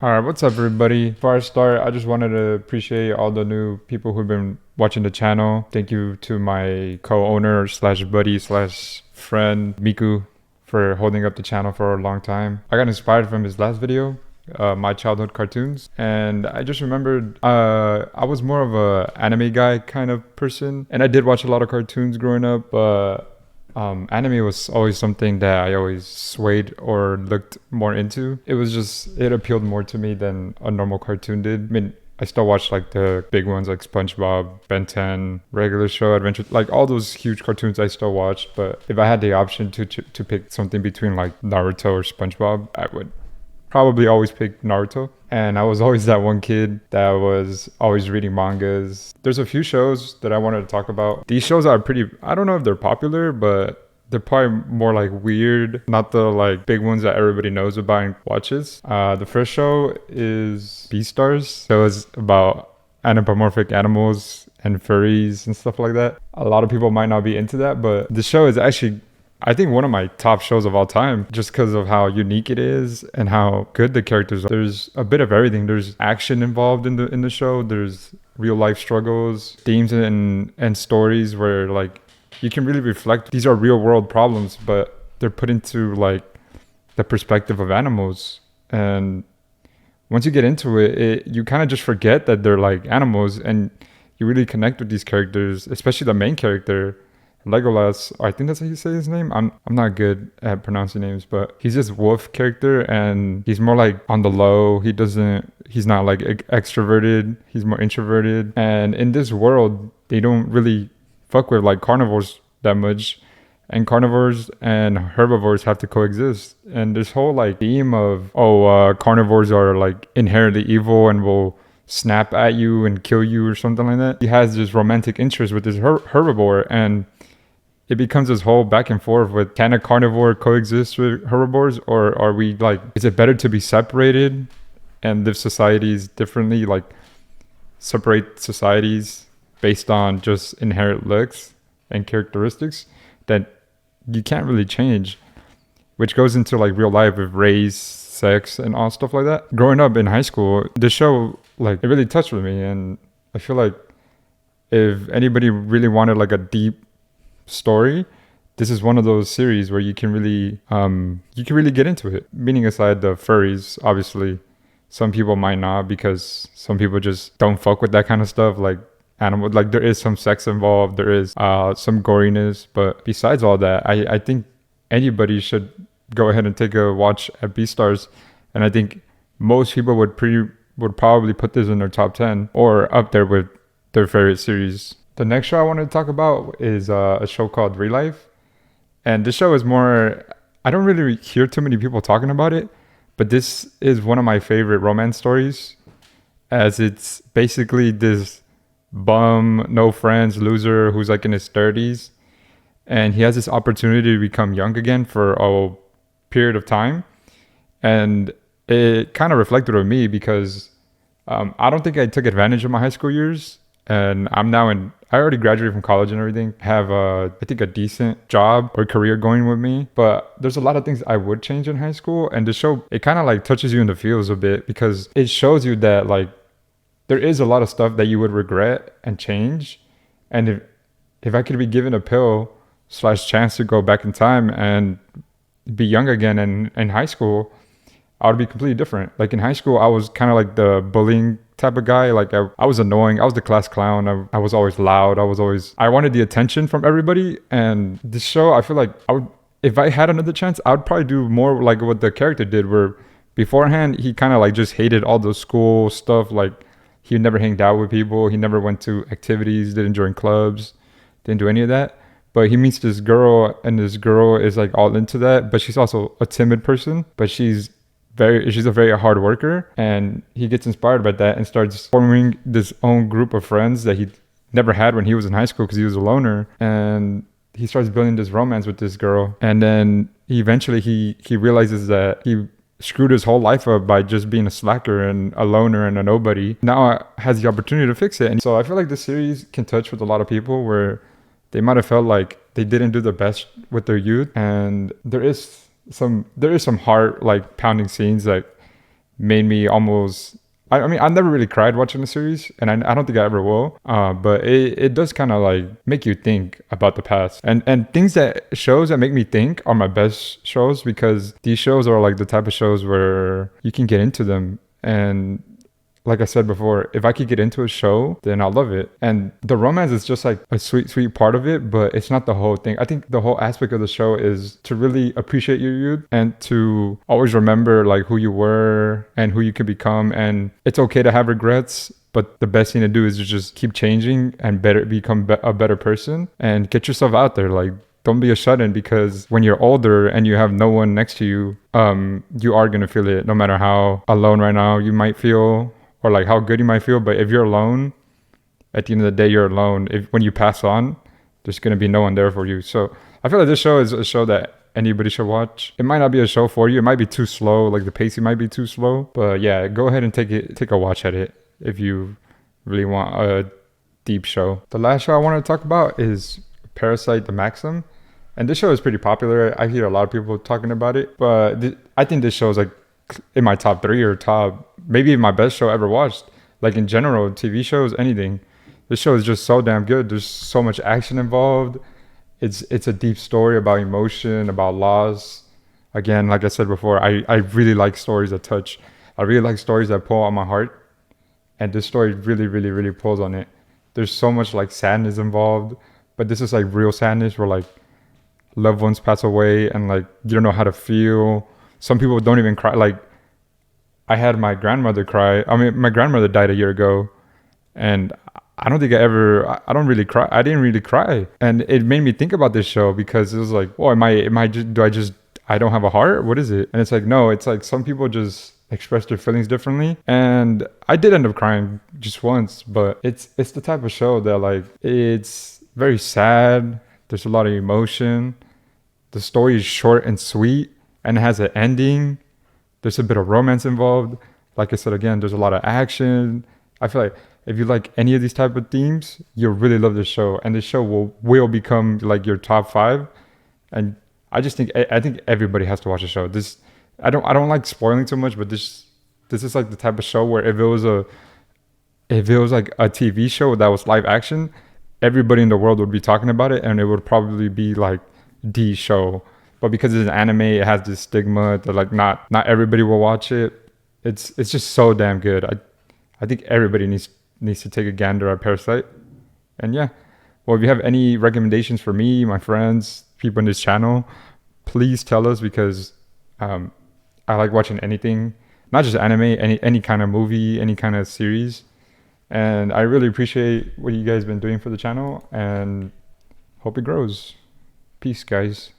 All right, what's up, everybody? Before I start, I just wanted to appreciate all the new people who've been watching the channel. Thank you to my co-owner slash buddy slash friend, Miku, for holding up the channel for a long time. I got inspired from his last video, my childhood cartoons, and I just remembered I was more of a anime guy kind of person, and I did watch a lot of cartoons growing up, but anime was always something that I always swayed or looked more into. It appealed more to me than a normal cartoon did. I mean, I still watch like the big ones like SpongeBob, Ben 10, Regular Show, Adventure, like all those huge cartoons I still watch. But if I had the option to pick something between like Naruto or SpongeBob, I would probably always pick Naruto. And I was always that one kid that was always reading mangas. There's a few shows that I wanted to talk about. These shows are pretty, I don't know if they're popular, but they're probably more like weird, not the like big ones that everybody knows about and watches. The first show is Beastars. So it's about anthropomorphic animals and furries and stuff like that. A lot of people might not be into that, but the show is actually, I think, one of my top shows of all time, just because of how unique it is and how good the characters are. There's a bit of everything. There's action involved in the show. There's real life struggles, themes and stories where like you can really reflect. These are real world problems, but they're put into like the perspective of animals. And once you get into it, you kind of just forget that they're like animals, and you really connect with these characters, especially the main character, Legolas. I think that's how you say his name. I'm not good at pronouncing names, but he's this wolf character, and he's more like on the low. He's not like extroverted. He's more introverted. And in this world, they don't really fuck with like carnivores that much, and carnivores and herbivores have to coexist. And this whole like theme of carnivores are like inherently evil and will snap at you and kill you or something like that. He has this romantic interest with this herbivore, and it becomes this whole back and forth with, can a carnivore coexist with herbivores, or are we like, is it better to be separated and live societies differently, like separate societies based on just inherent looks and characteristics that you can't really change, which goes into like real life with race, sex, and all stuff like that. Growing up in high school, the show, like, it really touched with me, and I feel like if anybody really wanted like a deep story, this is one of those series where you can really get into it. Meaning aside the furries, obviously some people might not, because some people just don't fuck with that kind of stuff, like animal, like there is some sex involved, there is some goriness, but besides all that, I think anybody should go ahead and take a watch at Beastars. And I think most people would probably put this in their top 10 or up there with their favorite series. The next show I wanted to talk about is a show called Real Life. And this show is more, I don't really hear too many people talking about it, but this is one of my favorite romance stories, as it's basically this bum, no friends, loser who's like in his 30s. And he has this opportunity to become young again for a period of time. And it kind of reflected on me, because I don't think I took advantage of my high school years. And I already graduated from college and everything, have I think a decent job or career going with me. But there's a lot of things I would change in high school. And the show, it kind of like touches you in the feels a bit, because it shows you that like there is a lot of stuff that you would regret and change. And if I could be given a pill / chance to go back in time and be young again in high school, I would be completely different. Like in high school, I was kind of like the bullying type of guy. Like I was annoying. I was the class clown. I was always loud. I wanted the attention from everybody. And this show, I feel like if I had another chance, I would probably do more like what the character did, where beforehand, he kind of like just hated all the school stuff. Like he never hanged out with people. He never went to activities, didn't join clubs, didn't do any of that. But he meets this girl, and this girl is like all into that, but she's also a timid person, but she's a very hard worker. And he gets inspired by that and starts forming this own group of friends that he never had when he was in high school, because he was a loner. And he starts building this romance with this girl. And then eventually he realizes that he screwed his whole life up by just being a slacker and a loner and a nobody. Now has the opportunity to fix it. And so I feel like this series can touch with a lot of people where they might have felt like they didn't do the best with their youth. And there is some heart like pounding scenes, like made me almost. I mean, I never really cried watching the series, and I don't think I ever will. But it does kind of like make you think about the past, and things that shows that make me think are my best shows, because these shows are like the type of shows where you can get into them. And like I said before, if I could get into a show, then I'll love it. And the romance is just like a sweet, sweet part of it, but it's not the whole thing. I think the whole aspect of the show is to really appreciate your youth and to always remember like who you were and who you can become. And it's okay to have regrets, but the best thing to do is to just keep changing and become a better person and get yourself out there. Like, don't be a shut-in, because when you're older and you have no one next to you, you are going to feel it no matter how alone right now you might feel, or like how good you might feel. But if you're alone, at the end of the day, you're alone. If when you pass on, there's going to be no one there for you. So I feel like this show is a show that anybody should watch. It might not be a show for you. It might be too slow. Like the pacing might be too slow. But yeah, go ahead and take a watch at it if you really want a deep show. The last show I want to talk about is Parasite the Maxim. And this show is pretty popular. I hear a lot of people talking about it. But I think this show is like in my top 3 or maybe my best show ever watched. Like in general, TV shows, anything. This show is just so damn good. There's so much action involved. It's a deep story about emotion, about loss. Again, like I said before, I really like stories that touch. I really like stories that pull on my heart. And this story really, really, really pulls on it. There's so much like sadness involved. But this is like real sadness where like loved ones pass away and like you don't know how to feel. Some people don't even cry. Like I had my grandmother cry. I mean, my grandmother died a year ago, and I don't think I don't really cry. I didn't really cry. And it made me think about this show, because it was like, oh, am I just, I don't have a heart? What is it? And it's like, no, it's like some people just express their feelings differently. And I did end up crying just once, but it's the type of show that like, it's very sad. There's a lot of emotion. The story is short and sweet and it has an ending. There's a bit of romance involved. Like I said, again, there's a lot of action. I feel like if you like any of these type of themes, you'll really love this show. And this show will become like your top 5. And I think everybody has to watch the show. I don't like spoiling too much, but this is like the type of show where if it was like a TV show that was live action, everybody in the world would be talking about it, and it would probably be like the show. But because it's an anime, it has this stigma that like not everybody will watch it. It's just so damn good. I think everybody needs to take a gander at Parasite. And yeah, well, if you have any recommendations for me, my friends, people in this channel, please tell us, because I like watching anything, not just anime, any kind of movie, any kind of series. And I really appreciate what you guys been doing for the channel, and hope it grows. Peace, guys.